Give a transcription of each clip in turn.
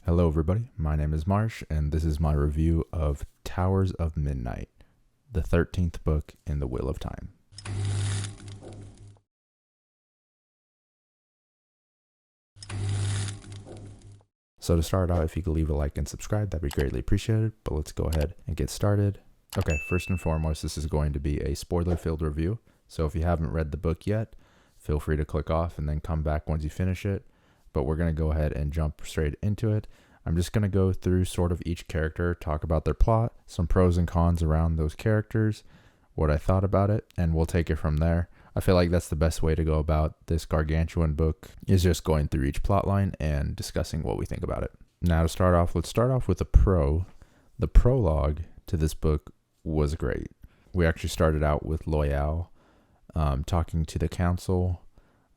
Hello, everybody. My name is Marsh, and this is my review of Towers of Midnight, the 13th book in the Wheel of Time. So to start out, if you could leave a like and subscribe, that'd be greatly appreciated. But let's go ahead and get started. Okay, first and foremost, this is going to be a spoiler-filled review. So if you haven't read the book yet, feel free to click off and then come back once you finish it. But we're going to go ahead and jump straight into it. I'm just going to go through sort of each character, talk about their plot, some pros and cons around those characters, what I thought about it, and we'll take it from there. I feel like that's the best way to go about this gargantuan book, is just going through each plot line and discussing what we think about it. Now to start off, let's start off with a pro. The prologue to this book was great. We actually started out with Loial talking to the council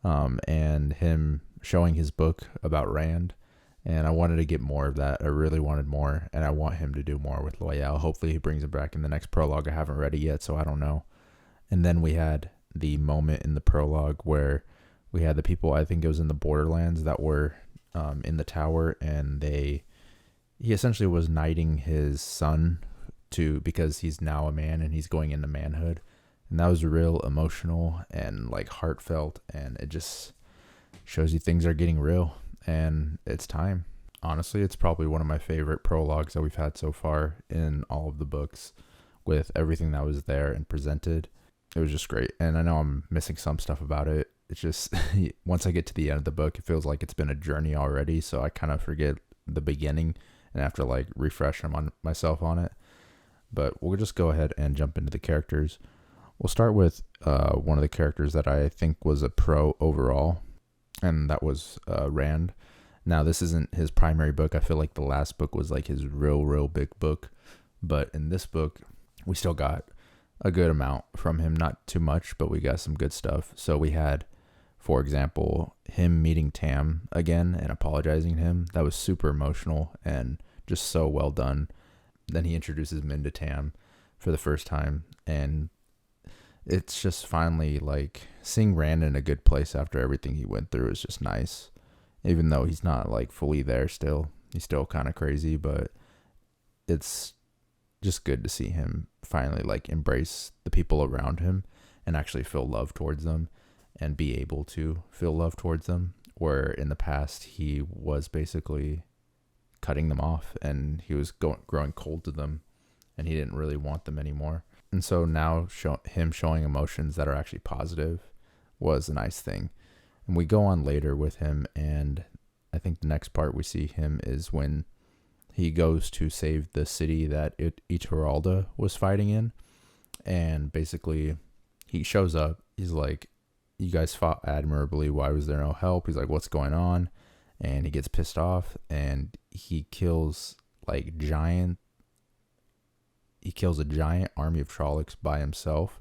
and him showing his book about Rand. And I wanted to get more of that. I really wanted more, and I want him to do more with Loial. Hopefully he brings it back in the next prologue. I haven't read it yet, so I don't know. And then we had the moment in the prologue where we had the people, I think it was in the Borderlands, that were in the tower, and he essentially was knighting his son because he's now a man and he's going into manhood. And that was real emotional and like heartfelt, and it just shows you things are getting real. And it's time. Honestly, it's probably one of my favorite prologues that we've had so far in all of the books, with everything that was there and presented. It was just great. And I know I'm missing some stuff about it. It's just, once I get to the end of the book, it feels like it's been a journey already. So I kind of forget the beginning and have to like refresh myself on it. But we'll just go ahead and jump into the characters. We'll start with one of the characters that I think was a pro overall, and that was Rand. Now, this isn't his primary book. I feel like the last book was like his real big book. But in this book, we still got a good amount from him. Not too much, but we got some good stuff. So we had, for example, him meeting Tam again and apologizing to him. That was super emotional and just so well done. Then he introduces Min to Tam for the first time, and it's just finally like seeing Rand in a good place after everything he went through is just nice. Even though he's not like fully there still, he's still kind of crazy, but it's just good to see him finally like embrace the people around him and actually feel love towards them and be able to feel love towards them, where in the past he was basically cutting them off and he was growing cold to them and he didn't really want them anymore. And so now him showing emotions that are actually positive was a nice thing. And we go on later with him, and I think the next part we see him is when he goes to save the city that Ituralde was fighting in. And basically he shows up. He's like, you guys fought admirably. Why was there no help? He's like, what's going on? And he gets pissed off, and he kills a giant army of Trollocs by himself,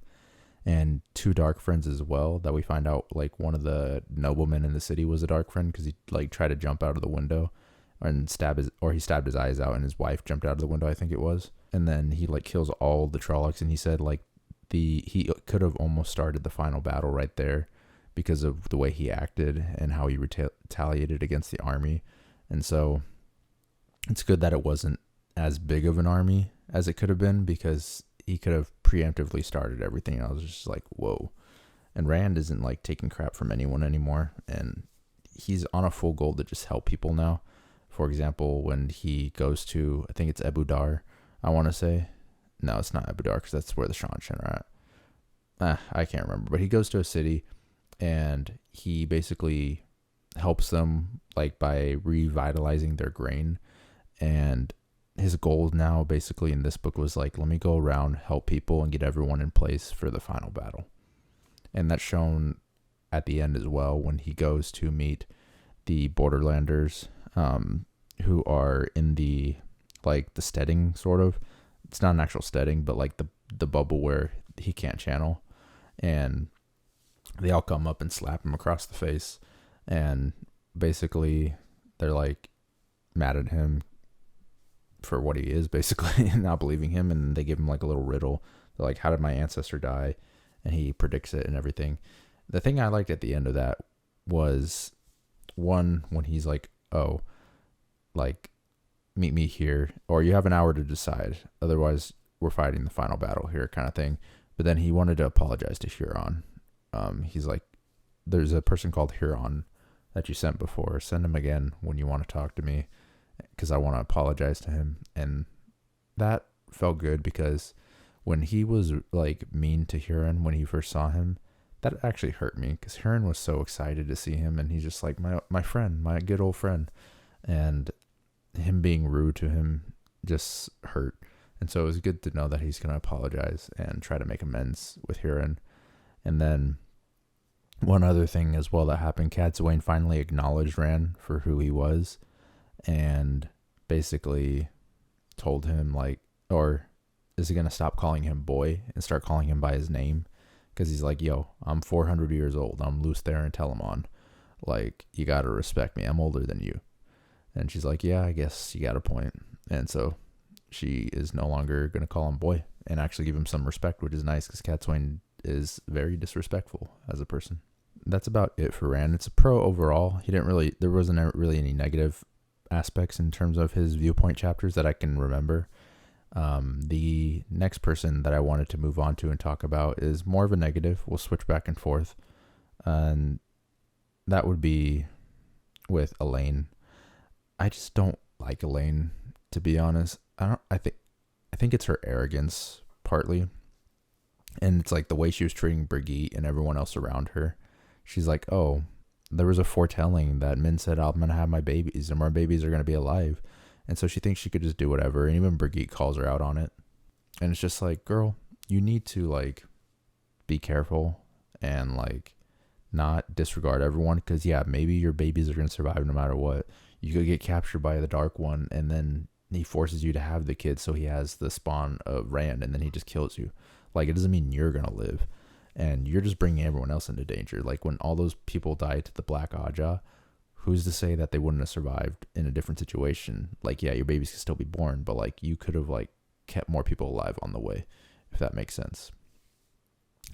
and two dark friends as well, that we find out like one of the noblemen in the city was a dark friend because he like tried to jump out of the window and he stabbed his eyes out, and his wife jumped out of the window, I think it was. And then he like kills all the Trollocs, and he said like he could have almost started the final battle right there because of the way he acted and how he retaliated against the army. And so it's good that it wasn't as big of an army as it could have been, because he could have preemptively started everything. And I was just like, whoa. And Rand isn't like taking crap from anyone anymore, and he's on a full goal to just help people now. For example, when he goes to, I think it's Abu Dar, I want to say. No, it's not Abu Dar, because that's where the Seanchan are at. I can't remember. But he goes to a city, and he basically helps them like by revitalizing their grain. And his goal now basically in this book was like, let me go around, help people, and get everyone in place for the final battle. And that's shown at the end as well, when he goes to meet the Borderlanders, who are in the like the steading sort of. It's not an actual steading, but like the bubble where he can't channel. And they all come up and slap him across the face, and basically they're like mad at him for what he is, basically, not believing him. And they give him like a little riddle. They're like, how did my ancestor die? And he predicts it and everything. The thing I liked at the end of that was, one, when he's like, oh, like meet me here, or you have an hour to decide. Otherwise, we're fighting the final battle here, kind of thing. But then he wanted to apologize to Huron. He's like, there's a person called Huron that you sent before. Send him again when you want to talk to me, because I want to apologize to him. And that felt good, because when he was like mean to Huron when he first saw him, that actually hurt me, because Huron was so excited to see him, and he's just like, my friend, my good old friend. And him being rude to him just hurt. And so it was good to know that he's going to apologize and try to make amends with Huron. And then one other thing as well that happened, Cadsuane finally acknowledged Rand for who he was, and basically told him, like, or is he going to stop calling him boy and start calling him by his name? Because he's like, yo, I'm 400 years old. I'm Lews Therin Telamon. Like, you got to respect me. I'm older than you. And she's like, yeah, I guess you got a point. And so she is no longer going to call him boy and actually give him some respect, which is nice, because Cadsuane is very disrespectful as a person. That's about it for Rand. It's a pro overall. There wasn't really any negative aspects in terms of his viewpoint chapters that I can remember. The next person that I wanted to move on to and talk about is more of a negative. We'll switch back and forth. And that would be with Elaine. I just don't like Elaine, to be honest. I think it's her arrogance partly. And it's like the way she was treating Brigitte and everyone else around her. She's like, oh, there was a foretelling that Min said, I'm going to have my babies and my babies are going to be alive. And so she thinks she could just do whatever. And even Brigitte calls her out on it. And it's just like, girl, you need to like be careful and like not disregard everyone. Because yeah, maybe your babies are going to survive no matter what. You could get captured by the Dark One, and then he forces you to have the kid, so he has the spawn of Rand, and then he just kills you. Like, it doesn't mean you're going to live. And you're just bringing everyone else into danger. Like, when all those people died to the Black Aja, who's to say that they wouldn't have survived in a different situation? Like, yeah, your babies could still be born, but, like, you could have, like, kept more people alive on the way, if that makes sense.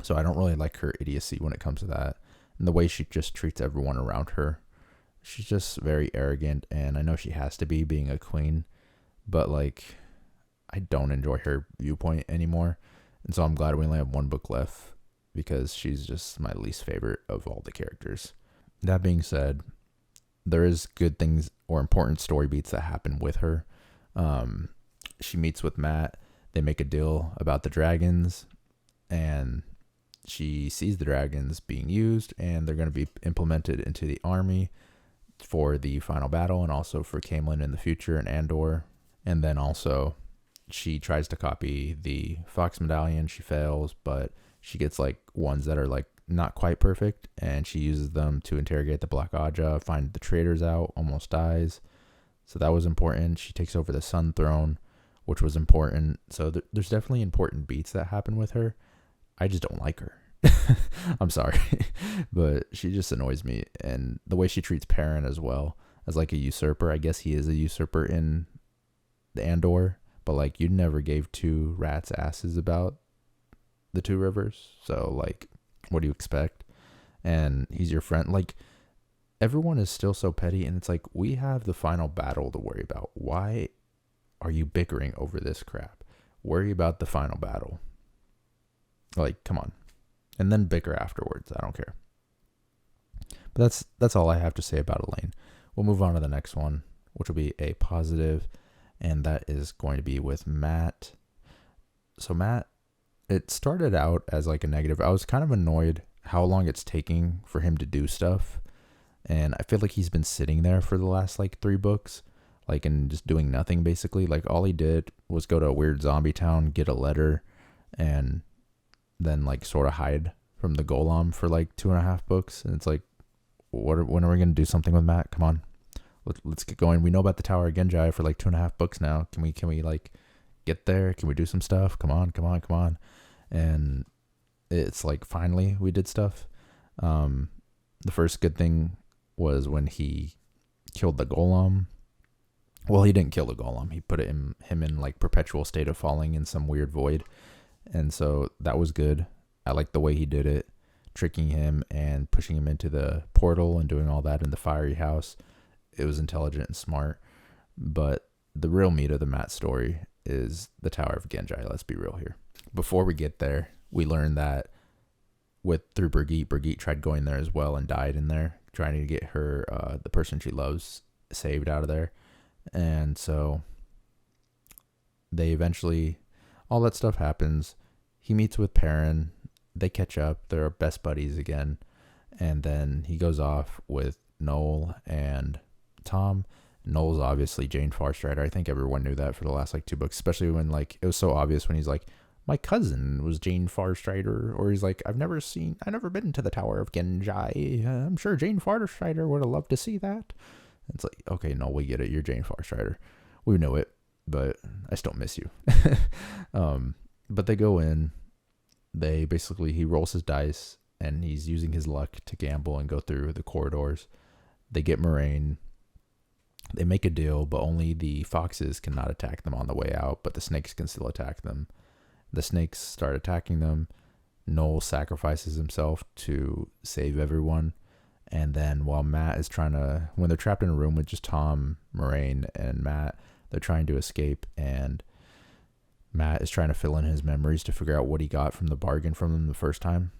So I don't really like her idiocy when it comes to that. And the way she just treats everyone around her. She's just very arrogant, and I know she has to be, being a queen. But, like, I don't enjoy her viewpoint anymore. And so I'm glad we only have one book left, because she's just my least favorite of all the characters. That being said, there is good things or important story beats that happen with her. She meets with Mat. They make a deal about the dragons, and she sees the dragons being used, and they're going to be implemented into the army for the final battle, and also for Caemlyn in the future and Andor. And then also she tries to copy the Fox medallion. She fails, but she gets like ones that are like not quite perfect, and she uses them to interrogate the Black Aja, find the traitors out, almost dies. So that was important. She takes over the Sun Throne, which was important. So there's definitely important beats that happen with her. I just don't like her. I'm sorry, but she just annoys me. And the way she treats Perrin as well, as like a usurper. I guess he is a usurper in the Andor, but like you never gave two rats asses about the Two Rivers. So like, what do you expect? And he's your friend. Like, everyone is still so petty, and it's like, we have the final battle to worry about. Why are you bickering over this crap? Worry about the final battle. Like, come on. And then bicker afterwards. I don't care. But that's all I have to say about Elaine. We'll move on to the next one, which will be a positive, and that is going to be with Mat. So Mat, it started out as like a negative. I was kind of annoyed how long it's taking for him to do stuff. And I feel like he's been sitting there for the last like 3 books, like, and just doing nothing basically. Like, all he did was go to a weird zombie town, get a letter, and then like sort of hide from the Golem for like 2.5 books. And it's like, when are we going to do something with Mat? Come on, let's get going. We know about the Tower of Genjai for like 2.5 books now. Can we like get there? Can we do some stuff? Come on. And it's like, finally we did stuff. The first good thing was when he killed the Golem. Well, he didn't kill the Golem. He put him in like perpetual state of falling in some weird void. And so that was good. I liked the way he did it, tricking him and pushing him into the portal and doing all that in the fiery house. It was intelligent and smart. But the real meat of the Matt story is the Tower of Genji. Let's be real here. Before we get there, we learn that through Brigitte tried going there as well and died in there, trying to get her, the person she loves, saved out of there. And so they eventually, all that stuff happens. He meets with Perrin. They catch up. They're best buddies again. And then he goes off with Noel and Tom. Noel's obviously Jane Farstrider. I think everyone knew that for the last 2 books, especially when it was so obvious when he's like, my cousin was Jane Farstrider, or he's like, I've never been to the Tower of Genji. I'm sure Jane Farstrider would have loved to see that. It's like, okay, no, we get it. You're Jane Farstrider. We know it, but I still miss you. But they go in. He rolls his dice, and he's using his luck to gamble and go through the corridors. They get Moiraine. They make a deal, but only the foxes cannot attack them on the way out, but the snakes can still attack them. The snakes start attacking them. Noel sacrifices himself to save everyone. And then while when they're trapped in a room with just Tom, Moiraine, and Matt, they're trying to escape, and Matt is trying to fill in his memories to figure out what he got from the bargain from them the first time.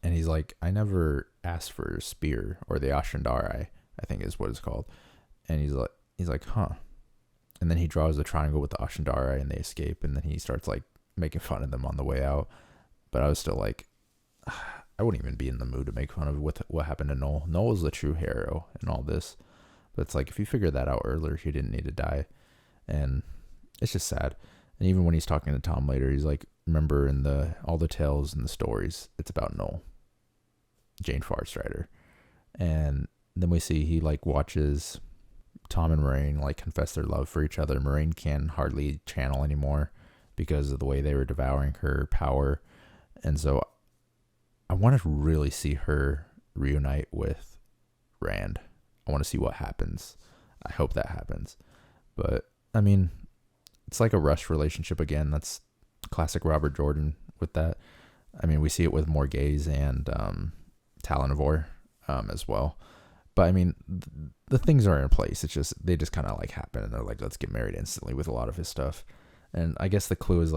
And he's like, I never asked for a spear, or the Ashendari, I think is what it's called. And he's like, huh. And then he draws the triangle with the Ashendari, and they escape, and then he starts making fun of them on the way out. But I was still like, I wouldn't even be in the mood to make fun of what happened to Noel. Noel was the true hero in all this. But it's like, if you figured that out earlier, he didn't need to die. And it's just sad. And even when he's talking to Tom later, he's like, remember in all the tales and the stories, it's about Noel, Jane Farstrider. And then we see he watches Tom and Moiraine confess their love for each other. Moiraine can hardly channel anymore because of the way they were devouring her power. And so I want to really see her reunite with Rand. I want to see what happens. I hope that happens. But, I mean, it's like a rushed relationship again. That's classic Robert Jordan with that. I mean, we see it with Morghese and Talonivore as well. But, I mean, the things are in place. It's just, they just kind of happen. And they're like, let's get married instantly with a lot of his stuff. And I guess the clue is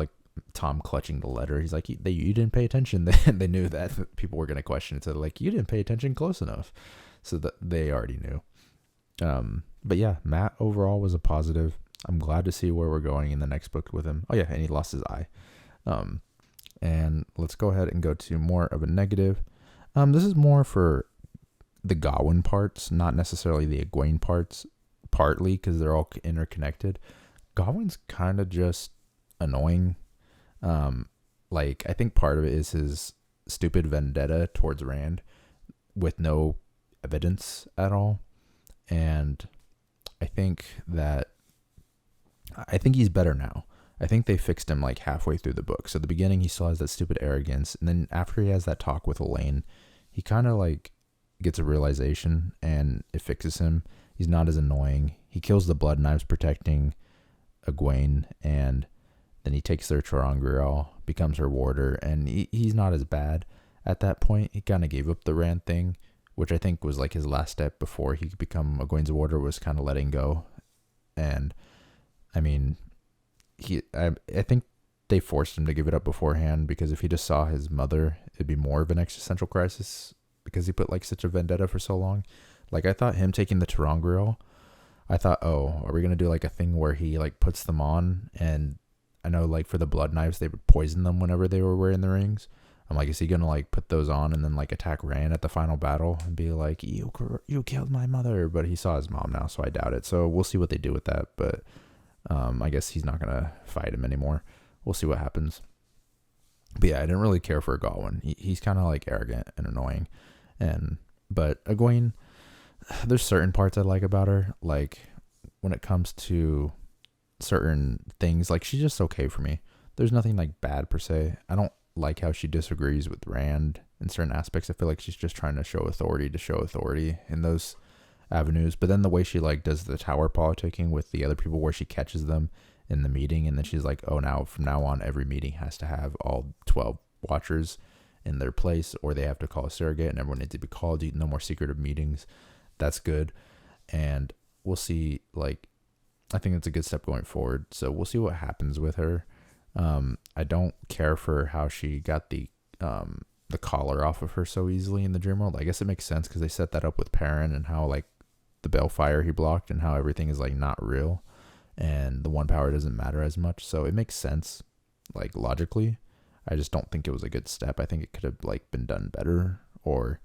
Tom clutching the letter. He's like, you didn't pay attention. They knew that people were going to question it. So they're like, you didn't pay attention close enough. So that they already knew. But yeah, Matt overall was a positive. I'm glad to see where we're going in the next book with him. Oh yeah, and he lost his eye. And let's go ahead and go to more of a negative. This is more for the Gawain parts, not necessarily the Egwene parts, partly because they're all interconnected. Gawain's kind of just annoying. I think part of it is his stupid vendetta towards Rand with no evidence at all. And I think he's better now. I think they fixed him halfway through the book. So at the beginning, he still has that stupid arrogance. And then after he has that talk with Elaine, he kind of gets a realization and it fixes him. He's not as annoying. He kills the Blood Knives protecting Egwene, and then he takes their Terangrial, becomes her warder, and he's not as bad at that point. He kind of gave up the Rand thing, which I think was his last step before he could become Egwene's warder, was kind of letting go. And I mean, I think they forced him to give it up beforehand, because if he just saw his mother, it'd be more of an existential crisis, because he put such a vendetta for so long. I thought him taking the Terangrial, I thought, oh, are we going to do a thing where he puts them on? And I know for the Blood Knives, they would poison them whenever they were wearing the rings. I'm like, is he going to put those on and then attack Rand at the final battle and be like, you killed my mother? But he saw his mom now, so I doubt it. So we'll see what they do with that. But I guess he's not going to fight him anymore. We'll see what happens. But yeah, I didn't really care for Gawain. He's kind of arrogant and annoying. But Egwene, there's certain parts I like about her. When it comes to certain things, she's just okay for me. There's nothing bad per se. I don't like how she disagrees with Rand in certain aspects. I feel like she's just trying to show authority in those avenues. But then the way she does the tower politicking with the other people, where she catches them in the meeting, and then she's like, oh, now from now on, every meeting has to have all 12 watchers in their place, or they have to call a surrogate, and everyone needs to be called. No more secretive meetings. That's good. And we'll see I think it's a good step going forward. So we'll see what happens with her. I don't care for how she got the collar off of her so easily in the dream world. I guess it makes sense because they set that up with Perrin and how like the Balefire he blocked and how everything is like not real and the one power doesn't matter as much. So it makes sense like logically. I just don't think it was a good step. I think it could have like been done better, or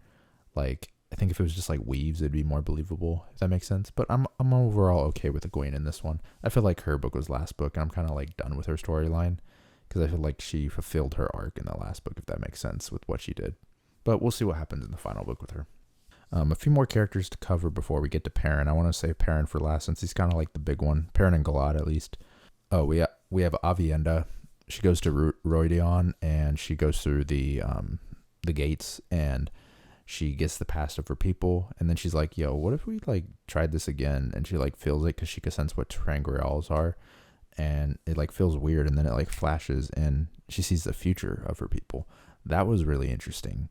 like I think if it was just like weaves, it'd be more believable, if that makes sense. But I'm overall okay with Egwene in this one. I feel like her book was last book, and I'm kind of like done with her storyline because I feel like she fulfilled her arc in the last book, if that makes sense with what she did. But we'll see what happens in the final book with her. A few more characters to cover before we get to Perrin. I want to say Perrin for last since he's kind of like the big one. Perrin and Galad at least. Oh, we have Aviendha. She goes to Rhuideon and she goes through the gates and she gets the past of her people, and then she's like, yo, what if we like tried this again? And she like feels it because she can sense what ter'angreals are, and it like feels weird, and then it like flashes and she sees the future of her people. That was really interesting.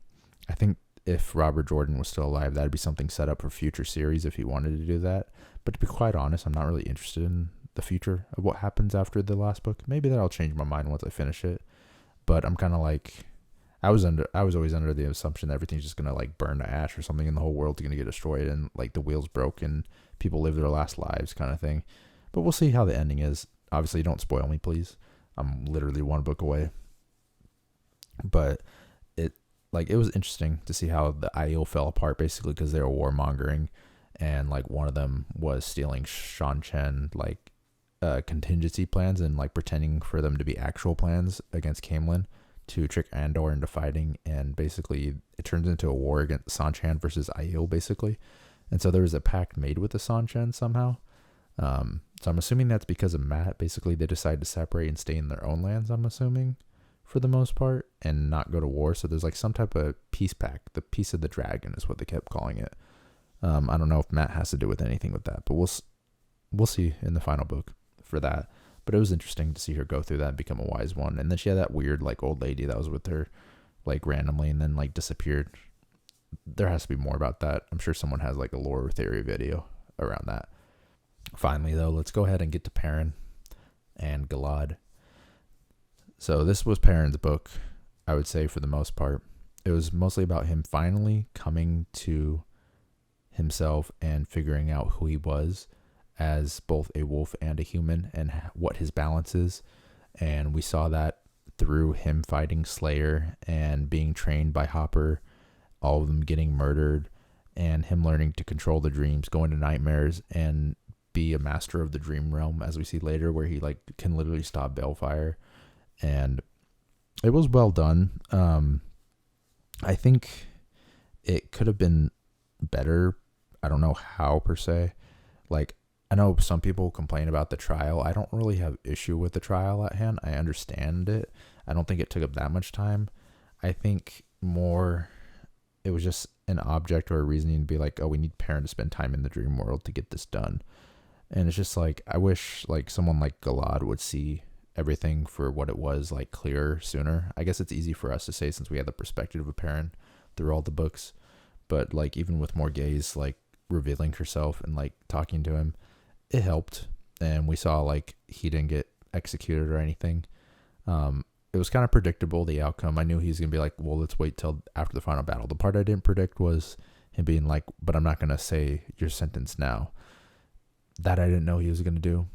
I think if Robert Jordan was still alive, that'd be something set up for future series if he wanted to do that. But to be quite honest, I'm not really interested in the future of what happens after the last book. Maybe that'll change my mind once I finish it, but I'm kind of like, I was always under the assumption that everything's just gonna like burn to ash or something, and the whole world's gonna get destroyed, and like the wheels broke and people live their last lives, kind of thing. But we'll see how the ending is. Obviously, don't spoil me, please. I'm literally one book away. But it was interesting to see how the Aiel fell apart, basically because they were warmongering, and like one of them was stealing Seanchan like contingency plans and like pretending for them to be actual plans against Caemlyn to trick Andor into fighting, and basically it turns into a war against Seanchan versus Aiel, basically. And so there was a pact made with the Seanchan somehow. So I'm assuming that's because of Mat. Basically, they decided to separate and stay in their own lands, I'm assuming, for the most part, and not go to war. So there's like some type of peace pact. The Peace of the Dragon is what they kept calling it. I don't know if Mat has to do with anything with that, but we'll see in the final book for that. But it was interesting to see her go through that and become a wise one. And then she had that weird like old lady that was with her like randomly and then like disappeared. There has to be more about that. I'm sure someone has like a lore theory video around that. Finally though, let's go ahead and get to Perrin and Galad. So this was Perrin's book, I would say, for the most part. It was mostly about him finally coming to himself and figuring out who he was as both a wolf and a human and what his balance is. And we saw that through him fighting Slayer and being trained by Hopper, all of them getting murdered, and him learning to control the dreams, going to nightmares, and be a master of the dream realm, as we see later, where he like can literally stop Balefire. And it was well done. I think it could have been better. I don't know how per se. Like, I know some people complain about the trial. I don't really have issue with the trial at hand. I understand it. I don't think it took up that much time. I think more it was just an object or a reasoning to be like, oh, we need Perrin to spend time in the dream world to get this done. And it's just like, I wish like someone like Galad would see everything for what it was, like clearer sooner. I guess it's easy for us to say since we had the perspective of Perrin through all the books. But like even with Morgase like revealing herself and like talking to him, it helped. And we saw like he didn't get executed or anything. It was kind of predictable, the outcome. I knew he was going to be like, well, let's wait till after the final battle. The part I didn't predict was him being like, but I'm not going to say your sentence now. That I didn't know he was going to do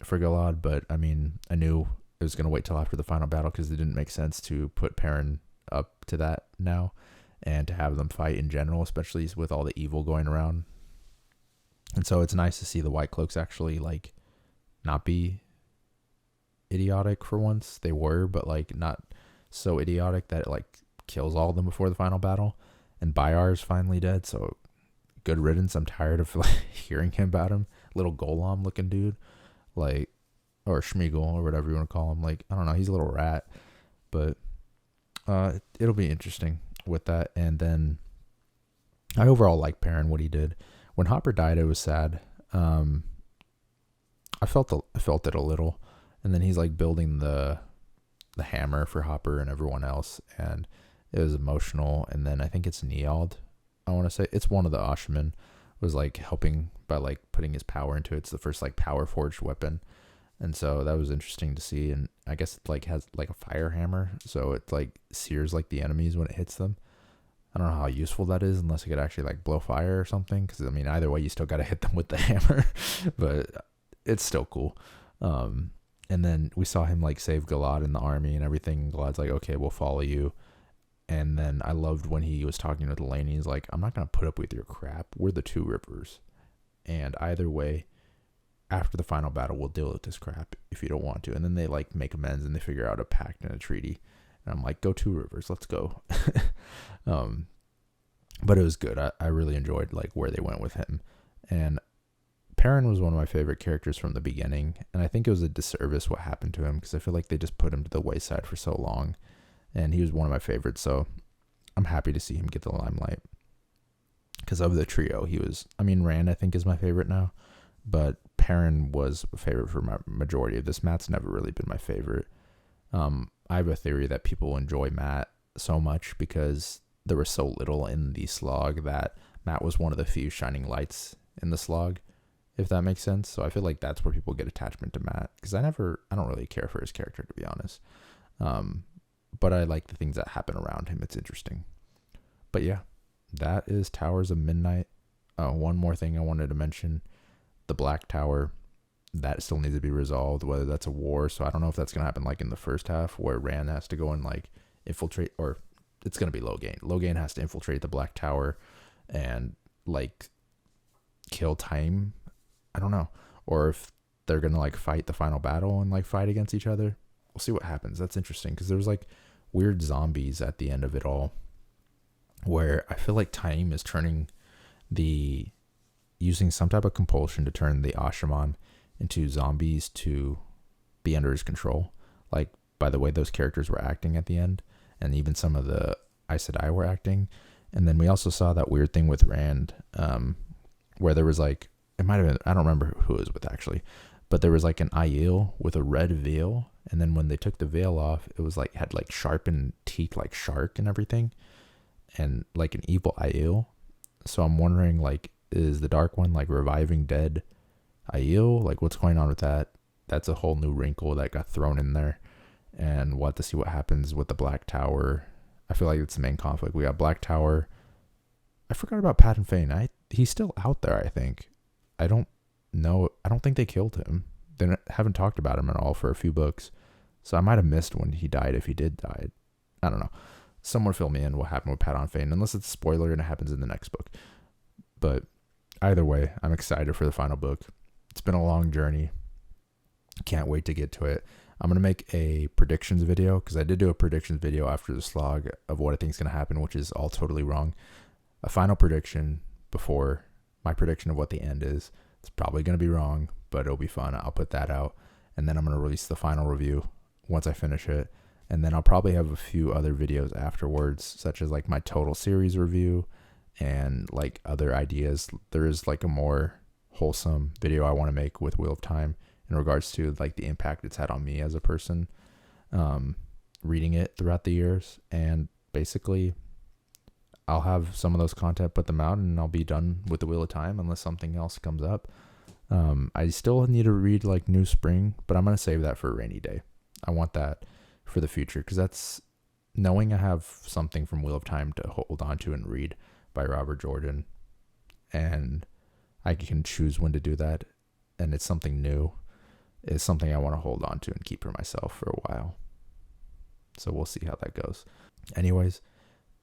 for Galad, but I mean, I knew it was going to wait till after the final battle because it didn't make sense to put Perrin up to that now and to have them fight in general, especially with all the evil going around. And so it's nice to see the White Cloaks actually like not be idiotic for once. They were, but like not so idiotic that it like kills all of them before the final battle. And Bayar's finally dead, so good riddance. I'm tired of like hearing about him. Little Golem looking dude, like, or Schmeagol or whatever you want to call him. Like, I don't know, he's a little rat, but it'll be interesting with that. And then I overall like Perrin, what he did. When Hopper died, it was sad. I felt it a little. And then he's like building the hammer for Hopper and everyone else, and it was emotional. And then I think it's Niald, I want to say it's one of the Oshaman, was like helping by like putting his power into it. It's the first like power forged weapon. And so that was interesting to see. And I guess it like has like a fire hammer, so it like sears like the enemies when it hits them. I don't know how useful that is unless it could actually like blow fire or something. Because I mean, either way, you still got to hit them with the hammer, but it's still cool. And then we saw him like save Galad in the army and everything. Galad's like, okay, we'll follow you. And then I loved when he was talking with Eleni. He's like, I'm not gonna put up with your crap. We're the two rivers, and either way, after the final battle, we'll deal with this crap if you don't want to. And then they like make amends and they figure out a pact and a treaty. And I'm like, go two rivers, let's go. But it was good. I really enjoyed like where they went with him. And Perrin was one of my favorite characters from the beginning. And I think it was a disservice what happened to him, because I feel like they just put him to the wayside for so long. And he was one of my favorites. So I'm happy to see him get the limelight. Because of the trio, he was, I mean, Rand I think is my favorite now. But Perrin was a favorite for my majority of this. Mat's never really been my favorite. I have a theory that people enjoy Mat so much because there was so little in the slog that Mat was one of the few shining lights in the slog, if that makes sense. So I feel like that's where people get attachment to Mat, because I don't really care for his character, to be honest. But I like the things that happen around him. It's interesting. But yeah, that is Towers of Midnight. One more thing I wanted to mention. The Black Tower, that still needs to be resolved, whether that's a war. So I don't know if that's going to happen like in the first half where Rand has to go and like infiltrate, or it's going to be Logain. Logain has to infiltrate the Black Tower and like kill time. I don't know. Or if they're going to like fight the final battle and like fight against each other. We'll see what happens. That's interesting because there was like weird zombies at the end of it all where I feel like time is using some type of compulsion to turn the Ashaman into zombies to be under his control. Like by the way those characters were acting at the end, and even some of the Aes Sedai were acting. And then we also saw that weird thing with Rand, where there was like, it might have been, I don't remember who it was with actually, but there was like an Aiel with a red veil. And then when they took the veil off, it was like, had like sharpened teeth like shark and everything. And like an evil Aiel. So I'm wondering, like, is the Dark One like reviving dead Aiel? Like, what's going on with that? That's a whole new wrinkle that got thrown in there. And we'll have to see what happens with the Black Tower. I feel like it's the main conflict. We got Black Tower. I forgot about Padan Fain. He's still out there, I think. I don't know. I don't think they killed him. They haven't talked about him at all for a few books. So I might have missed when he died, if he did die. I don't know. Someone fill me in what happened with Padan Fain, unless it's a spoiler and it happens in the next book. But either way, I'm excited for the final book. It's been a long journey. Can't wait to get to it. I'm going to make a predictions video, because I did do a predictions video after the slog of what I think is going to happen, which is all totally wrong. A final prediction before my prediction of what the end is. It's probably going to be wrong, but it'll be fun. I'll put that out. And then I'm going to release the final review once I finish it. And then I'll probably have a few other videos afterwards, such as like my total series review and like other ideas. There is like a more wholesome video I want to make with Wheel of Time in regards to like the impact it's had on me as a person, reading it throughout the years. And basically I'll have some of those content, put them out, and I'll be done with the Wheel of Time unless something else comes up. I still need to read like New Spring, but I'm going to save that for a rainy day. I want that for the future, because that's knowing I have something from Wheel of Time to hold on to and read by Robert Jordan, and I can choose when to do that, and it's something new, is something I want to hold on to and keep for myself for a while. So we'll see how that goes. Anyways,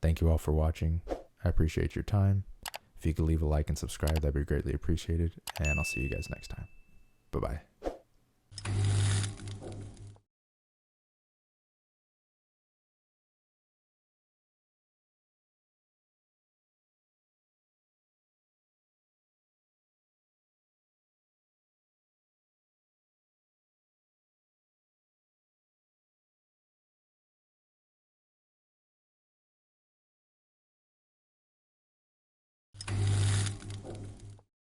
thank you all for watching. I appreciate your time. If you could leave a like and subscribe, that'd be greatly appreciated, and I'll see you guys next time. Bye-bye.